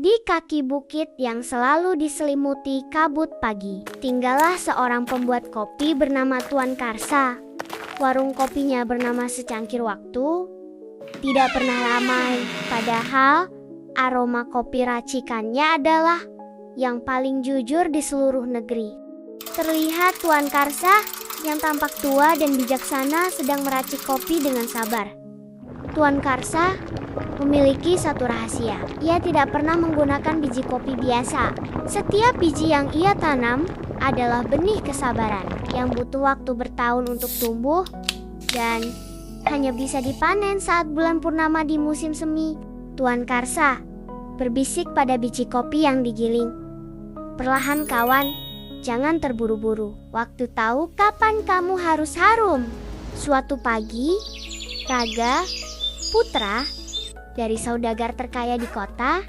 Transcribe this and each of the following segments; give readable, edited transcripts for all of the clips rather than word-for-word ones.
Di kaki bukit yang selalu diselimuti kabut pagi, tinggallah seorang pembuat kopi bernama Tuan Karsa. Warung kopinya bernama Secangkir Waktu. Tidak pernah ramai, padahal aroma kopi racikannya adalah yang paling jujur di seluruh negeri. Terlihat Tuan Karsa yang tampak tua dan bijaksana sedang meracik kopi dengan sabar. Tuan Karsa memiliki satu rahasia. Ia tidak pernah menggunakan biji kopi biasa. Setiap biji yang ia tanam adalah benih kesabaran yang butuh waktu bertahun untuk tumbuh dan hanya bisa dipanen saat bulan purnama di musim semi. Tuan Karsa berbisik pada biji kopi yang digiling. "Perlahan kawan, jangan terburu-buru. Waktu tahu kapan kamu harus harum." Suatu pagi, Raga, putra dari saudagar terkaya di kota,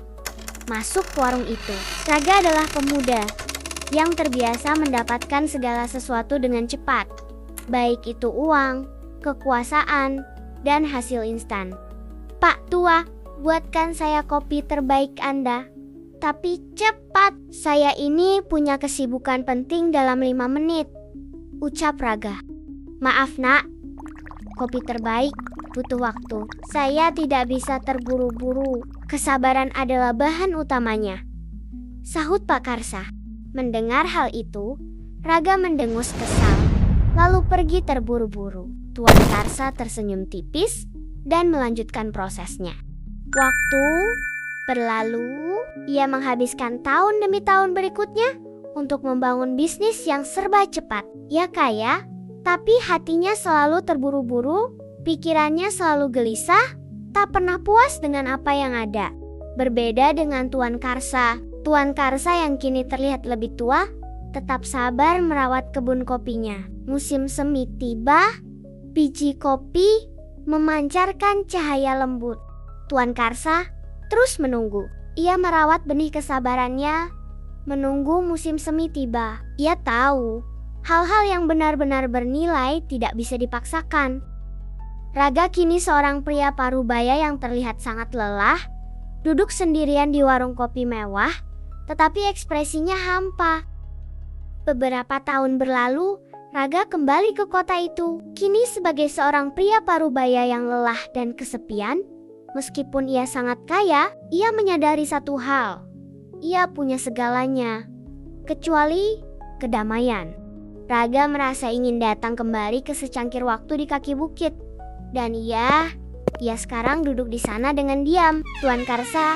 masuk ke warung itu. Raga adalah pemuda yang terbiasa mendapatkan segala sesuatu dengan cepat, baik itu uang, kekuasaan, dan hasil instan. "Pak Tua, buatkan saya kopi terbaik Anda. Tapi cepat, saya ini punya kesibukan penting dalam 5 menit, ucap Raga. "Maaf nak, kopi terbaik butuh waktu. Saya tidak bisa terburu-buru. Kesabaran adalah bahan utamanya," sahut Pak Karsa. Mendengar hal itu, Raga mendengus kesal, lalu pergi terburu-buru. Tuan Karsa tersenyum tipis dan melanjutkan prosesnya. Waktu berlalu, ia menghabiskan tahun demi tahun berikutnya untuk membangun bisnis yang serba cepat. Ia kaya, tapi hatinya selalu terburu-buru. Pikirannya selalu gelisah, tak pernah puas dengan apa yang ada. Berbeda dengan Tuan Karsa yang kini terlihat lebih tua, tetap sabar merawat kebun kopinya. Musim semi tiba, biji kopi memancarkan cahaya lembut. Tuan Karsa terus menunggu. Ia merawat benih kesabarannya, menunggu musim semi tiba. Ia tahu, hal-hal yang benar-benar bernilai tidak bisa dipaksakan. Raga kini seorang pria parubaya yang terlihat sangat lelah, duduk sendirian di warung kopi mewah, tetapi ekspresinya hampa. Beberapa tahun berlalu, Raga kembali ke kota itu. Kini sebagai seorang pria parubaya yang lelah dan kesepian, meskipun ia sangat kaya, ia menyadari satu hal. Ia punya segalanya, kecuali kedamaian. Raga merasa ingin datang kembali ke Secangkir Waktu di kaki bukit. Dan ia sekarang duduk di sana dengan diam. Tuan Karsa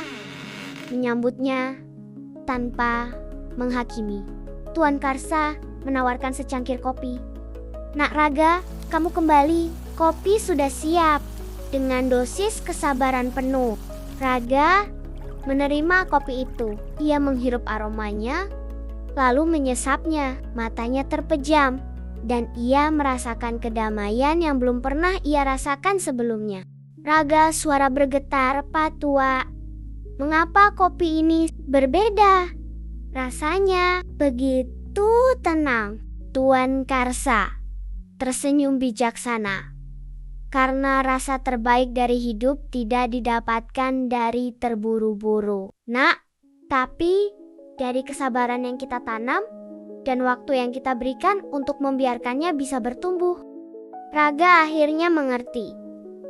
menyambutnya tanpa menghakimi. Tuan Karsa menawarkan secangkir kopi. "Nak Raga, kamu kembali. Kopi sudah siap." Dengan dosis kesabaran penuh, Raga menerima kopi itu. Ia menghirup aromanya, lalu menyesapnya. Matanya terpejam, dan ia merasakan kedamaian yang belum pernah ia rasakan sebelumnya. "Raga," suara bergetar, "Pak Tua, mengapa kopi ini berbeda? Rasanya begitu tenang." Tuan Karsa tersenyum bijaksana. "Karena rasa terbaik dari hidup tidak didapatkan dari terburu-buru, Nak. Tapi dari kesabaran yang kita tanam dan waktu yang kita berikan untuk membiarkannya bisa bertumbuh." Raga akhirnya mengerti.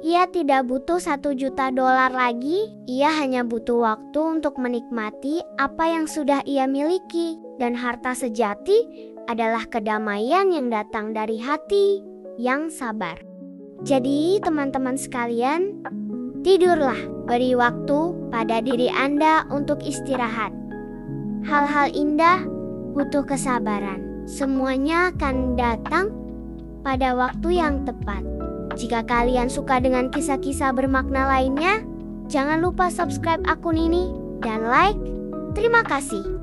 Ia tidak butuh $1 juta lagi. Ia hanya butuh waktu untuk menikmati apa yang sudah ia miliki. Dan harta sejati adalah kedamaian yang datang dari hati yang sabar. Jadi teman-teman sekalian, tidurlah. Beri waktu pada diri Anda untuk istirahat. Hal-hal indah butuh kesabaran. Semuanya akan datang pada waktu yang tepat. Jika kalian suka dengan kisah-kisah bermakna lainnya, jangan lupa subscribe akun ini dan like. Terima kasih.